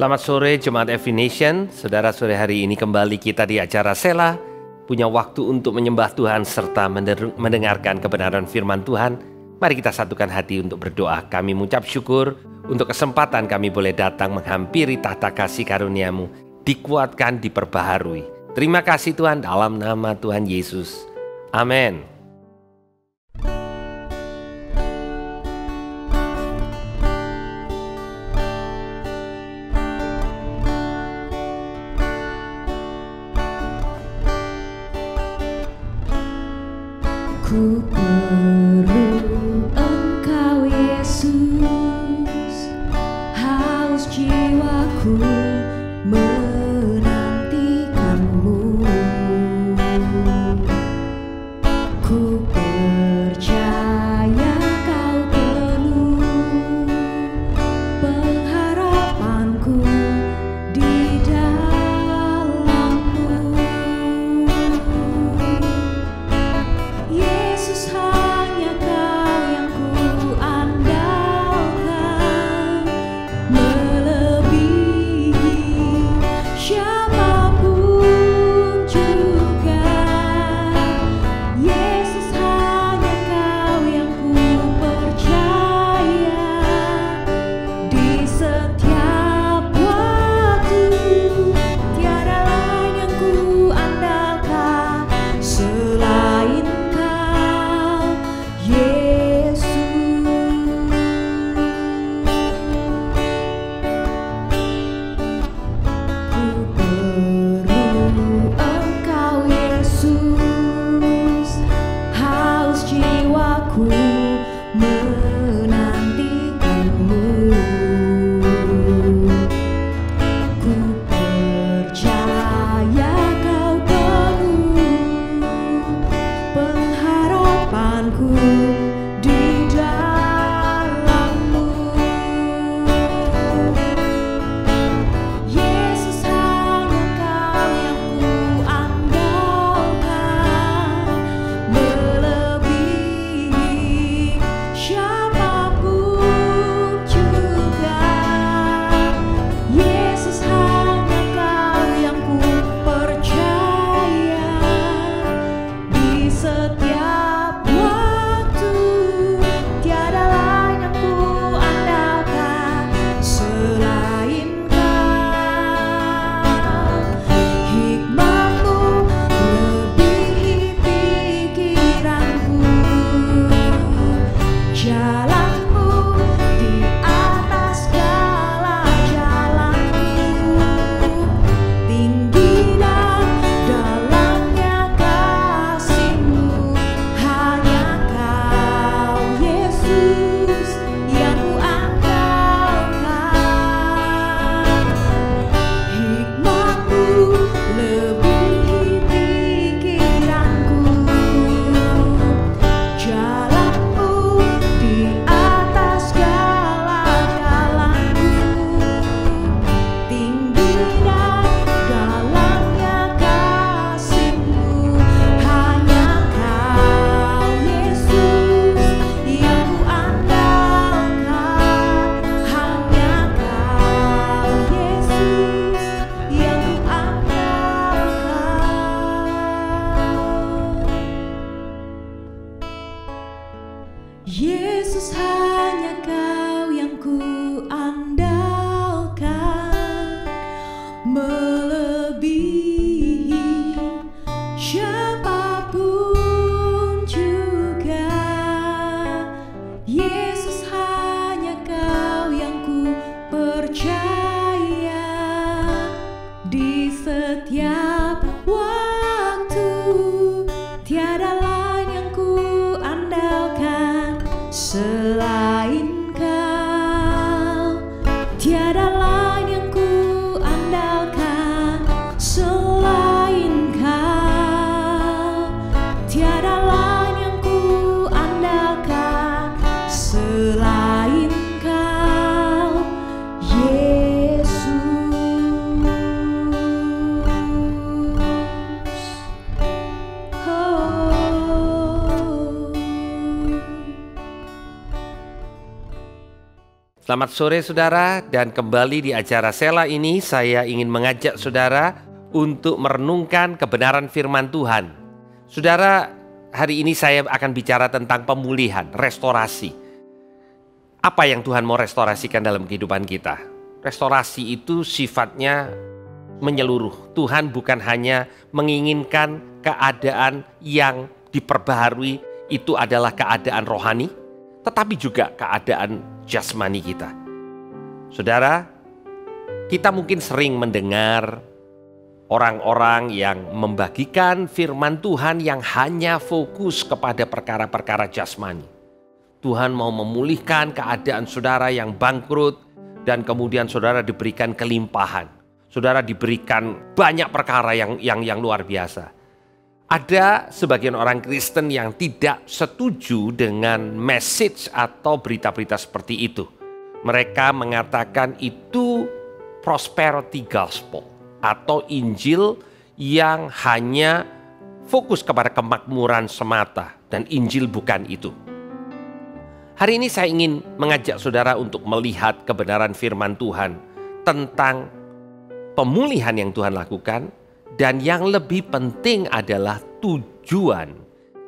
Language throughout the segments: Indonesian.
Selamat sore Jemaat Every Nation. Saudara, sore hari ini kembali kita di acara Sela, punya waktu untuk menyembah Tuhan serta mendengarkan kebenaran firman Tuhan. Mari kita satukan hati untuk berdoa. Kami mengucap syukur untuk kesempatan kami boleh datang menghampiri tahta kasih karunia-Mu, dikuatkan, diperbaharui. Terima kasih Tuhan, dalam nama Tuhan Yesus. Amin. Ku perlu Engkau Yesus, haus jiwaku menantikan-Mu. Ku percaya Kau penuh pengharapanku di dalam-Mu. Yesus, hanya Kau Selamat sore saudara, dan kembali di acara Sela ini saya ingin mengajak saudara untuk merenungkan kebenaran firman Tuhan. Saudara, hari ini saya akan bicara tentang pemulihan, restorasi. Apa yang Tuhan mau restorasikan dalam kehidupan kita? Restorasi itu sifatnya menyeluruh. Tuhan bukan hanya menginginkan keadaan yang diperbaharui, itu adalah keadaan rohani, tetapi juga keadaan jasmani kita. Saudara, kita mungkin sering mendengar orang-orang yang membagikan firman Tuhan yang hanya fokus kepada perkara-perkara jasmani. Tuhan mau memulihkan keadaan saudara yang bangkrut, dan kemudian saudara diberikan kelimpahan. Saudara diberikan banyak perkara yang luar biasa. Ada sebagian orang Kristen yang tidak setuju dengan message atau berita-berita seperti itu. Mereka mengatakan itu prosperity gospel atau Injil yang hanya fokus kepada kemakmuran semata, dan Injil bukan itu. Hari ini saya ingin mengajak saudara untuk melihat kebenaran firman Tuhan tentang pemulihan yang Tuhan lakukan. Dan yang lebih penting adalah tujuan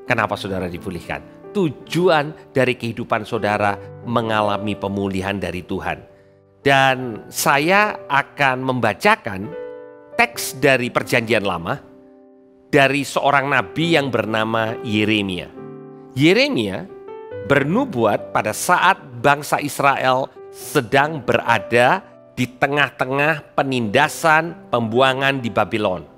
kenapa saudara dipulihkan. Tujuan dari kehidupan saudara mengalami pemulihan dari Tuhan. Dan saya akan membacakan teks dari Perjanjian Lama dari seorang nabi yang bernama Yeremia. Yeremia bernubuat pada saat bangsa Israel sedang berada di tengah-tengah penindasan pembuangan di Babylon.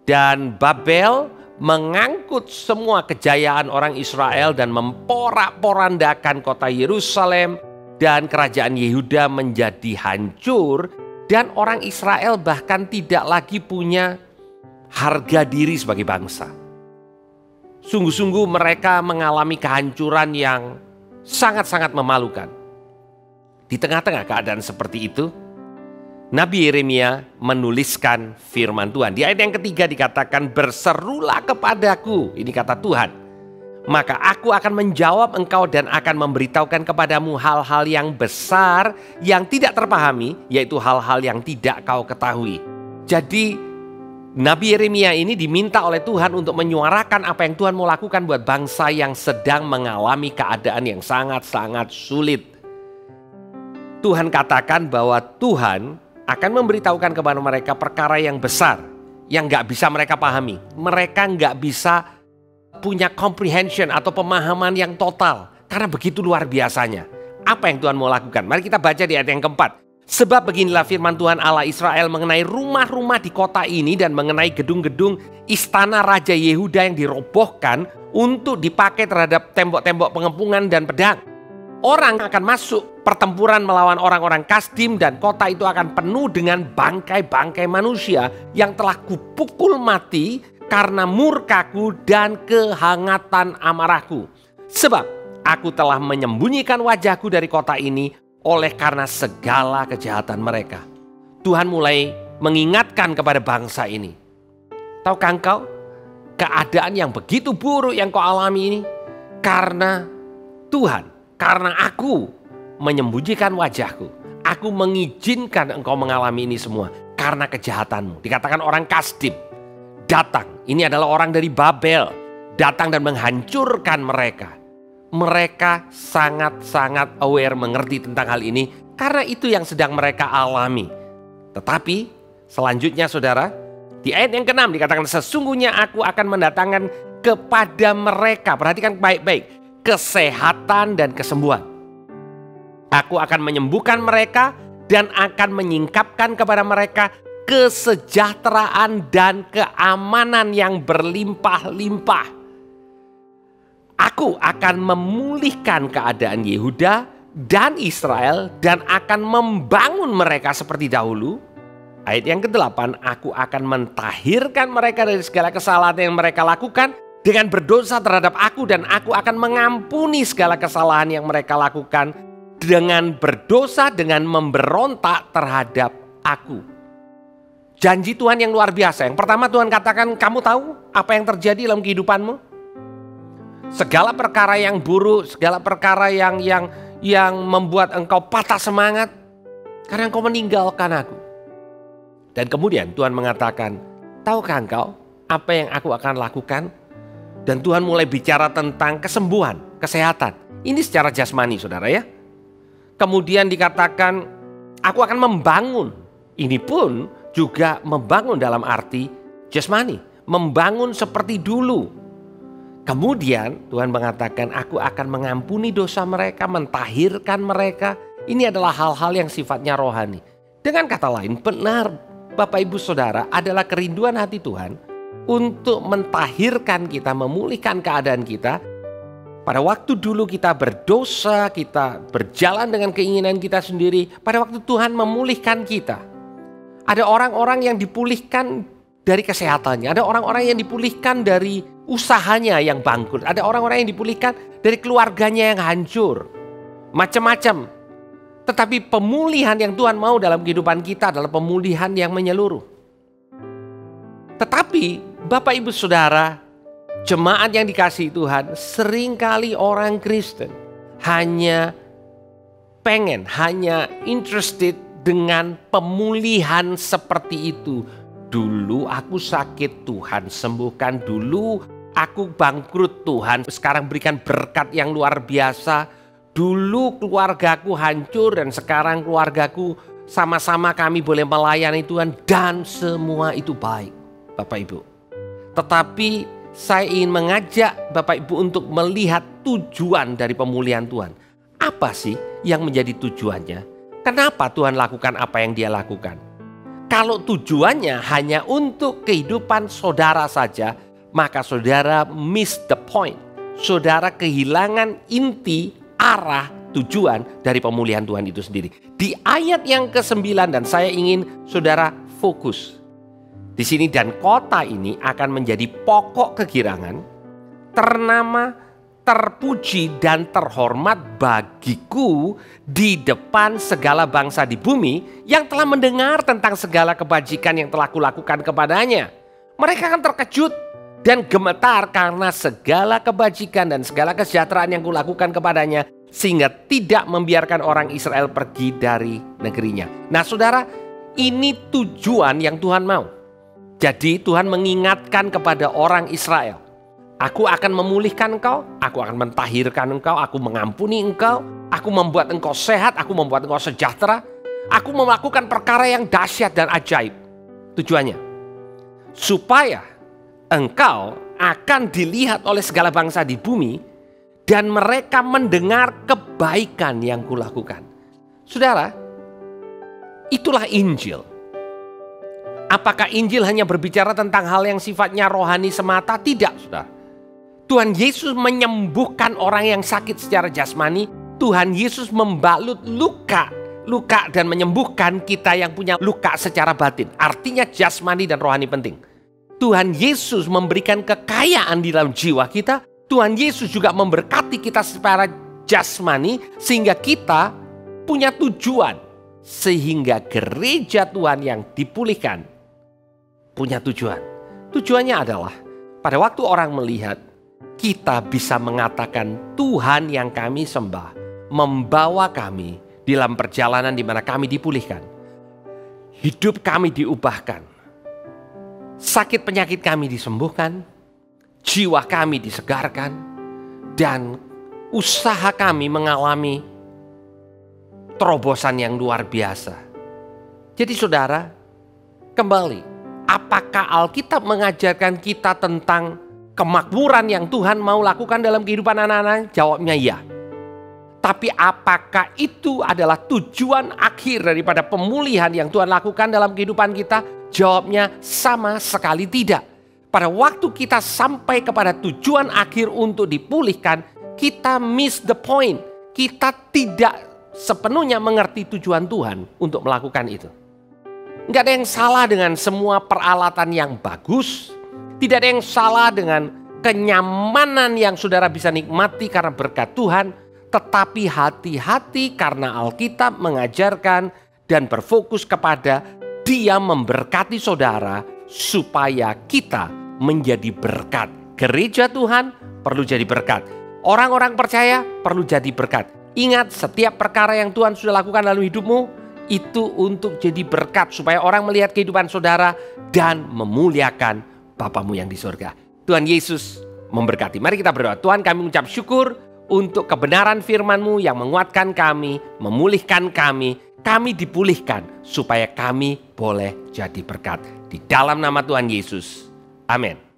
Dan Babel mengangkut semua kejayaan orang Israel dan memporak-porandakan kota Yerusalem, dan kerajaan Yehuda menjadi hancur, dan orang Israel bahkan tidak lagi punya harga diri sebagai bangsa. Sungguh-sungguh mereka mengalami kehancuran yang sangat-sangat memalukan. Di tengah-tengah keadaan seperti itu, Nabi Yeremia menuliskan firman Tuhan. Di ayat yang ketiga dikatakan, "Berserulah kepadaku," ini kata Tuhan, "maka aku akan menjawab engkau dan akan memberitahukan kepadamu hal-hal yang besar yang tidak terpahami, yaitu hal-hal yang tidak kau ketahui." Jadi Nabi Yeremia ini diminta oleh Tuhan untuk menyuarakan apa yang Tuhan mau lakukan buat bangsa yang sedang mengalami keadaan yang sangat-sangat sulit. Tuhan katakan bahwa Tuhan akan memberitahukan kepada mereka perkara yang besar yang gak bisa mereka pahami. Mereka gak bisa punya comprehension atau pemahaman yang total, karena begitu luar biasanya apa yang Tuhan mau lakukan. Mari kita baca di ayat yang keempat. "Sebab beginilah firman Tuhan Allah Israel mengenai rumah-rumah di kota ini dan mengenai gedung-gedung istana Raja Yehuda yang dirobohkan untuk dipakai terhadap tembok-tembok pengepungan dan pedang. Orang akan masuk pertempuran melawan orang-orang Kasdim, dan kota itu akan penuh dengan bangkai-bangkai manusia yang telah kupukul mati karena murkaku dan kehangatan amarahku. Sebab aku telah menyembunyikan wajahku dari kota ini oleh karena segala kejahatan mereka." Tuhan mulai mengingatkan kepada bangsa ini. Tahukah engkau, keadaan yang begitu buruk yang kau alami ini karena Tuhan, karena aku menyembunyikan wajahku. Aku mengizinkan engkau mengalami ini semua karena kejahatanmu. Dikatakan orang Kasdim datang. Ini adalah orang dari Babel. Datang dan menghancurkan mereka. Mereka sangat-sangat aware, mengerti tentang hal ini. Karena itu yang sedang mereka alami. Tetapi selanjutnya saudara, di ayat yang ke-6 dikatakan, "Sesungguhnya aku akan mendatangkan kepada mereka," perhatikan baik-baik, "kesehatan dan kesembuhan. Aku akan menyembuhkan mereka dan akan menyingkapkan kepada mereka kesejahteraan dan keamanan yang berlimpah-limpah. Aku akan memulihkan keadaan Yehuda dan Israel dan akan membangun mereka seperti dahulu." Ayat yang ke-8, "Aku akan mentahirkan mereka dari segala kesalahan yang mereka lakukan dengan berdosa terhadap aku, dan aku akan mengampuni segala kesalahan yang mereka lakukan dengan berdosa, dengan memberontak terhadap aku." Janji Tuhan yang luar biasa. Yang pertama Tuhan katakan, kamu tahu apa yang terjadi dalam kehidupanmu? Segala perkara yang buruk, segala perkara yang yang membuat engkau patah semangat karena engkau meninggalkan aku. Dan kemudian Tuhan mengatakan, tahukah engkau apa yang aku akan lakukan? Dan Tuhan mulai bicara tentang kesembuhan, kesehatan. Ini secara jasmani, saudara ya. Kemudian dikatakan, aku akan membangun. Ini pun juga membangun dalam arti jasmani. Membangun seperti dulu. Kemudian Tuhan mengatakan, aku akan mengampuni dosa mereka, mentahirkan mereka. Ini adalah hal-hal yang sifatnya rohani. Dengan kata lain, benar Bapak Ibu Saudara adalah kerinduan hati Tuhan untuk mentahirkan kita, memulihkan keadaan kita. Pada waktu dulu kita berdosa, kita berjalan dengan keinginan kita sendiri. Pada waktu Tuhan memulihkan kita. Ada orang-orang yang dipulihkan dari kesehatannya. Ada orang-orang yang dipulihkan dari usahanya yang bangkrut. Ada orang-orang yang dipulihkan dari keluarganya yang hancur. Macam-macam. Tetapi pemulihan yang Tuhan mau dalam kehidupan kita adalah pemulihan yang menyeluruh. Tetapi Bapak Ibu Saudara, jemaat yang dikasihi Tuhan, seringkali orang Kristen hanya interested dengan pemulihan seperti itu. Dulu aku sakit, Tuhan sembuhkan. Dulu aku bangkrut, Tuhan sekarang berikan berkat yang luar biasa. Dulu keluargaku hancur dan sekarang keluargaku sama-sama kami boleh melayani Tuhan. Dan semua itu baik, Bapak Ibu. Tetapi saya ingin mengajak Bapak Ibu untuk melihat tujuan dari pemulihan Tuhan. Apa sih yang menjadi tujuannya? Kenapa Tuhan lakukan apa yang Dia lakukan? Kalau tujuannya hanya untuk kehidupan saudara saja, maka saudara miss the point. Saudara kehilangan inti, arah, tujuan dari pemulihan Tuhan itu sendiri. Di ayat yang ke-9 dan saya ingin saudara fokus. Di sini, dan kota ini akan menjadi pokok kegirangan, ternama, terpuji dan terhormat bagiku di depan segala bangsa di bumi yang telah mendengar tentang segala kebajikan yang telah kulakukan kepadanya. Mereka akan terkejut dan gemetar karena segala kebajikan dan segala kesejahteraan yang kulakukan kepadanya, sehingga tidak membiarkan orang Israel pergi dari negerinya. Nah saudara, ini tujuan yang Tuhan mau. Jadi Tuhan mengingatkan kepada orang Israel, aku akan memulihkan engkau, aku akan mentahirkan engkau, aku mengampuni engkau, aku membuat engkau sehat, aku membuat engkau sejahtera, aku melakukan perkara yang dahsyat dan ajaib. Tujuannya, supaya engkau akan dilihat oleh segala bangsa di bumi dan mereka mendengar kebaikan yang kulakukan. Saudara, itulah Injil. Apakah Injil hanya berbicara tentang hal yang sifatnya rohani semata? Tidak, saudara. Tuhan Yesus menyembuhkan orang yang sakit secara jasmani. Tuhan Yesus membalut luka dan menyembuhkan kita yang punya luka secara batin. Artinya jasmani dan rohani penting. Tuhan Yesus memberikan kekayaan di dalam jiwa kita. Tuhan Yesus juga memberkati kita secara jasmani sehingga kita punya tujuan. Sehingga gereja Tuhan yang dipulihkan punya tujuan. Tujuannya adalah pada waktu orang melihat, kita bisa mengatakan Tuhan yang kami sembah membawa kami dalam perjalanan di mana kami dipulihkan. Hidup kami diubahkan. Sakit penyakit kami disembuhkan. Jiwa kami disegarkan. Dan usaha kami mengalami terobosan yang luar biasa. Jadi saudara, kembali, apakah Alkitab mengajarkan kita tentang kemakmuran yang Tuhan mau lakukan dalam kehidupan anak-anak? Jawabnya ya. Tapi apakah itu adalah tujuan akhir daripada pemulihan yang Tuhan lakukan dalam kehidupan kita? Jawabnya sama sekali tidak. Pada waktu kita sampai kepada tujuan akhir untuk dipulihkan, kita miss the point. Kita tidak sepenuhnya mengerti tujuan Tuhan untuk melakukan itu. Nggak ada yang salah dengan semua peralatan yang bagus. Tidak ada yang salah dengan kenyamanan yang saudara bisa nikmati karena berkat Tuhan. Tetapi hati-hati karena Alkitab mengajarkan dan berfokus kepada Dia memberkati saudara supaya kita menjadi berkat. Gereja Tuhan perlu jadi berkat. Orang-orang percaya perlu jadi berkat. Ingat, setiap perkara yang Tuhan sudah lakukan dalam hidupmu itu untuk jadi berkat supaya orang melihat kehidupan saudara dan memuliakan Bapamu yang di surga. Tuhan Yesus memberkati. Mari kita berdoa. Tuhan, kami mengucap syukur untuk kebenaran firman-Mu yang menguatkan kami, memulihkan kami dipulihkan supaya kami boleh jadi berkat. Di dalam nama Tuhan Yesus. Amin.